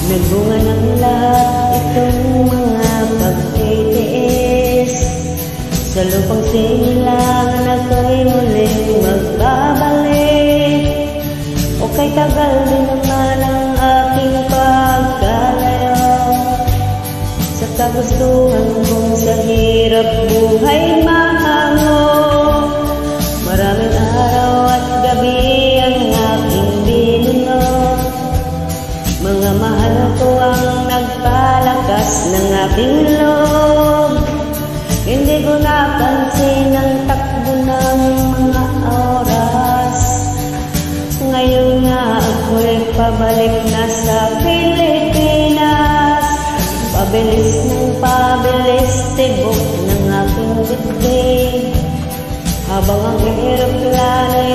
Nagbunga ng lahat itong mga pagtitiis. Sa lupang sinilang ako'y muling magbabalik. O kay tagal din naman ang aking pagkalayo sa kagustuhan kong sa hirap buhay mahango. Maraming araw at gabi ang aking binuno. Mga mahal ko ang nagpalakas ng aking loob. Hindi ko napansin ang takbo ng mga oras. Ngayon nga ako'y pabalik na sa Pilipinas. Pabilis ng pabilis, tibok ng aking dibdib. Habang ang eroplano'y